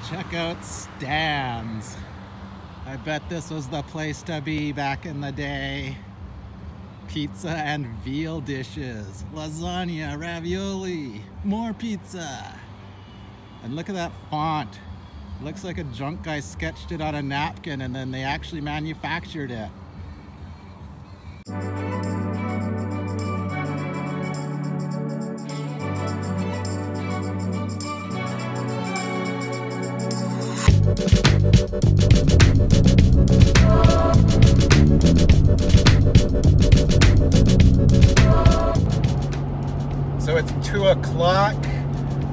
Check out Stan's. I bet this was the place to be back in the day. Pizza and veal dishes, lasagna, ravioli, more pizza. And look at that font. It looks like a drunk guy sketched it on a napkin and then they actually manufactured it. So it's 2 o'clock.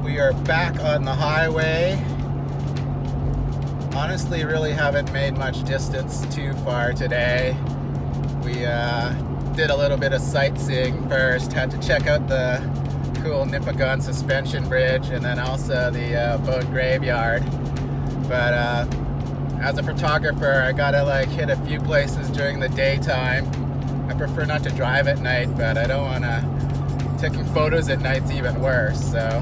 We are back on the highway. Honestly, really haven't made much distance too far today. We did a little bit of sightseeing first. Had to check out the cool Nipigon suspension bridge and then also the boat graveyard. But as a photographer, I gotta like hit a few places during the daytime. I prefer not to drive at night, but I don't wanna. Taking photos at night's even worse. So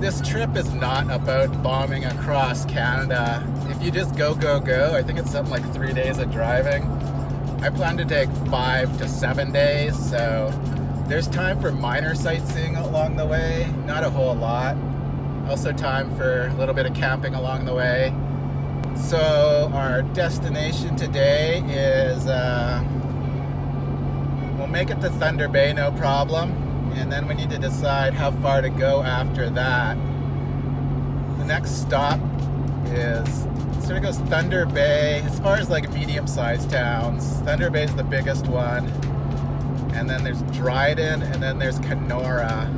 this trip is not about bombing across Canada. If you just go, I think it's something like 3 days of driving. I plan to take 5 to 7 days, so there's time for minor sightseeing along the way, not a whole lot. Also time for a little bit of camping along the way. So our destination today is we'll make it to Thunder Bay, no problem. And then we need to decide how far to go after that. The next stop is, sort of goes Thunder Bay, as far as like medium-sized towns. Thunder Bay is the biggest one. And then there's Dryden, and then there's Kenora.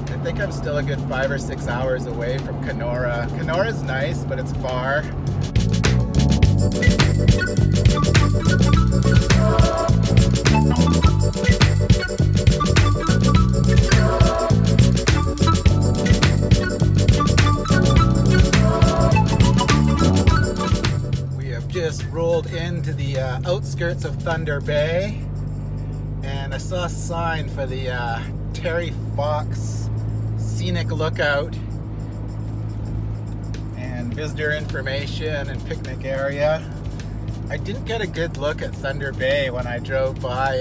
I think I'm still a good 5 or 6 hours away from Kenora. Kenora's nice, but it's far. We have just rolled into the outskirts of Thunder Bay, and I saw a sign for the Terry Fox Scenic Lookout and visitor information and picnic area. I didn't get a good look at Thunder Bay when I drove by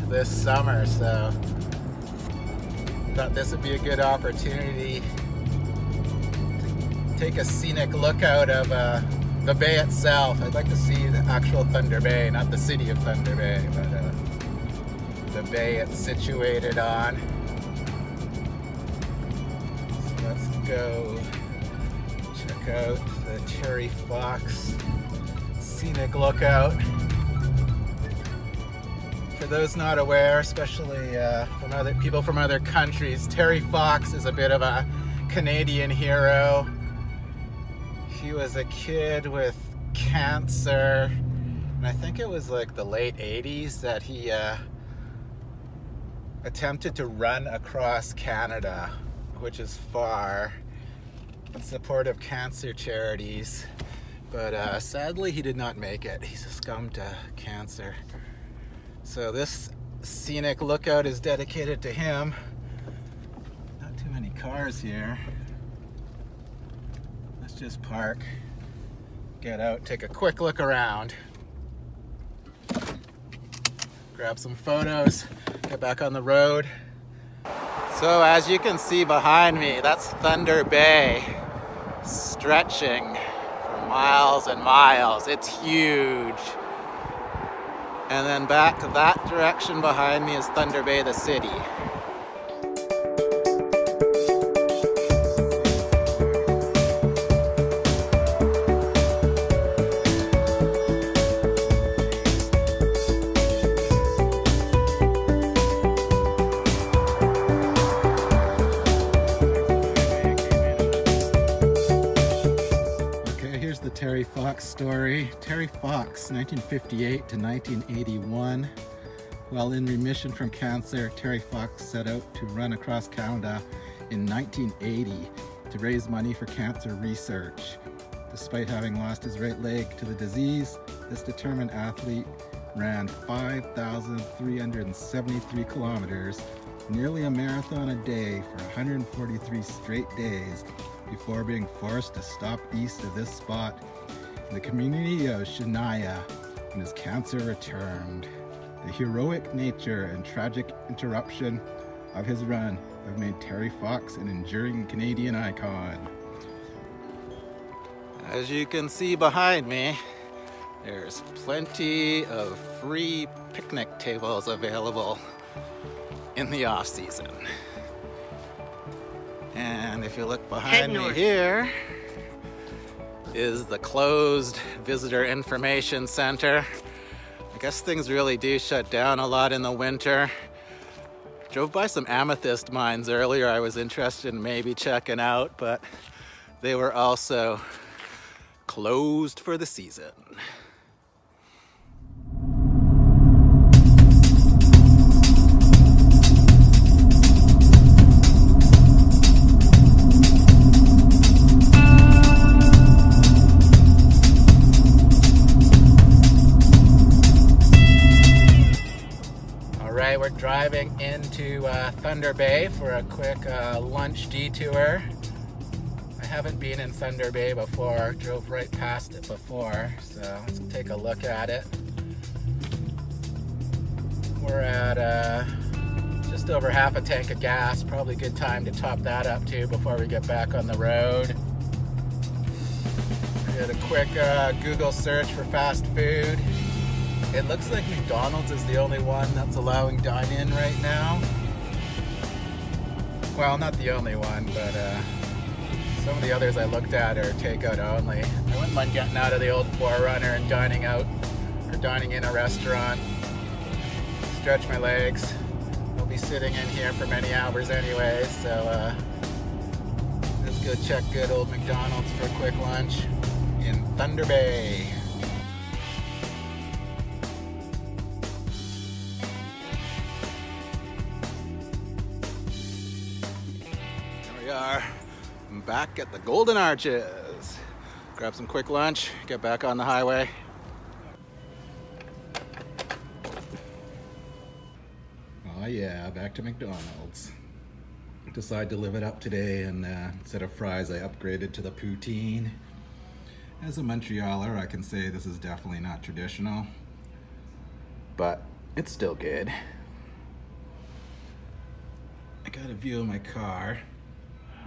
this summer, so thought this would be a good opportunity to take a scenic look out of the bay itself. I'd like to see the actual Thunder Bay, not the city of Thunder Bay, but the bay it's situated on. So let's go check out the Terry Fox Scenic Lookout. For those not aware, especially from other people from other countries, Terry Fox is a bit of a Canadian hero. He was a kid with cancer, and I think it was like the late 80s that he attempted to run across Canada, which is far, in support of cancer charities. But sadly, he did not make it. He succumbed to cancer. So this scenic lookout is dedicated to him. Not too many cars here. Let's just park, get out, take a quick look around, grab some photos, get back on the road. So as you can see behind me, that's Thunder Bay, stretching for miles and miles. It's huge. And then back that direction behind me is Thunder Bay, the city. The Terry Fox story. Terry Fox, 1958 to 1981. While in remission from cancer, Terry Fox set out to run across Canada in 1980 to raise money for cancer research. Despite having lost his right leg to the disease, this determined athlete ran 5,373 kilometers, nearly a marathon a day for 143 straight days, before being forced to stop east of this spot in the community of Shania when his cancer returned. The heroic nature and tragic interruption of his run have made Terry Fox an enduring Canadian icon. As you can see behind me, there's plenty of free picnic tables available in the off season. And if you look behind me here is the closed visitor information center. I guess things really do shut down a lot in the winter. Drove by some amethyst mines earlier I was interested in maybe checking out, but they were also closed for the season. We're driving into Thunder Bay for a quick lunch detour. I haven't been in Thunder Bay before, drove right past it before, so let's take a look at it. We're at just over half a tank of gas, probably a good time to top that up too before we get back on the road. We did a quick Google search for fast food. It looks like McDonald's is the only one that's allowing dine-in right now. Well, not the only one, but some of the others I looked at are takeout only. I wouldn't mind getting out of the old 4Runner and dining out or dining in a restaurant. Stretch my legs. I'll be sitting in here for many hours anyway, so let's go check good old McDonald's for a quick lunch in Thunder Bay. I'm back at the Golden Arches. Grab some quick lunch, get back on the highway. Oh yeah, back to McDonald's. Decided to live it up today, and instead of fries I upgraded to the poutine. As a Montrealer, I can say this is definitely not traditional, but it's still good. I got a view of my car,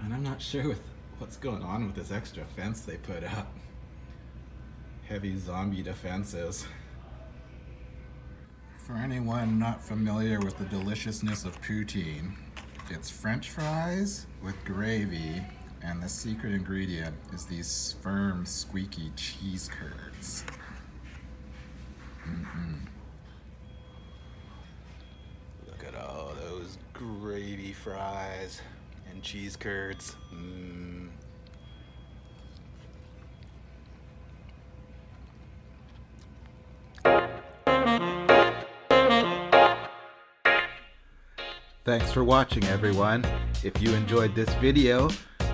and I'm not sure what's going on with this extra fence they put up. Heavy zombie defenses. For anyone not familiar with the deliciousness of poutine, it's French fries with gravy, and the secret ingredient is these firm, squeaky cheese curds. Look at all those gravy fries and cheese curds. Thanks for watching, everyone. If you enjoyed this video,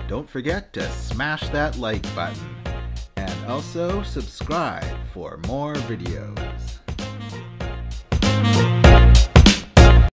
don't forget to smash that like button and also subscribe for more videos.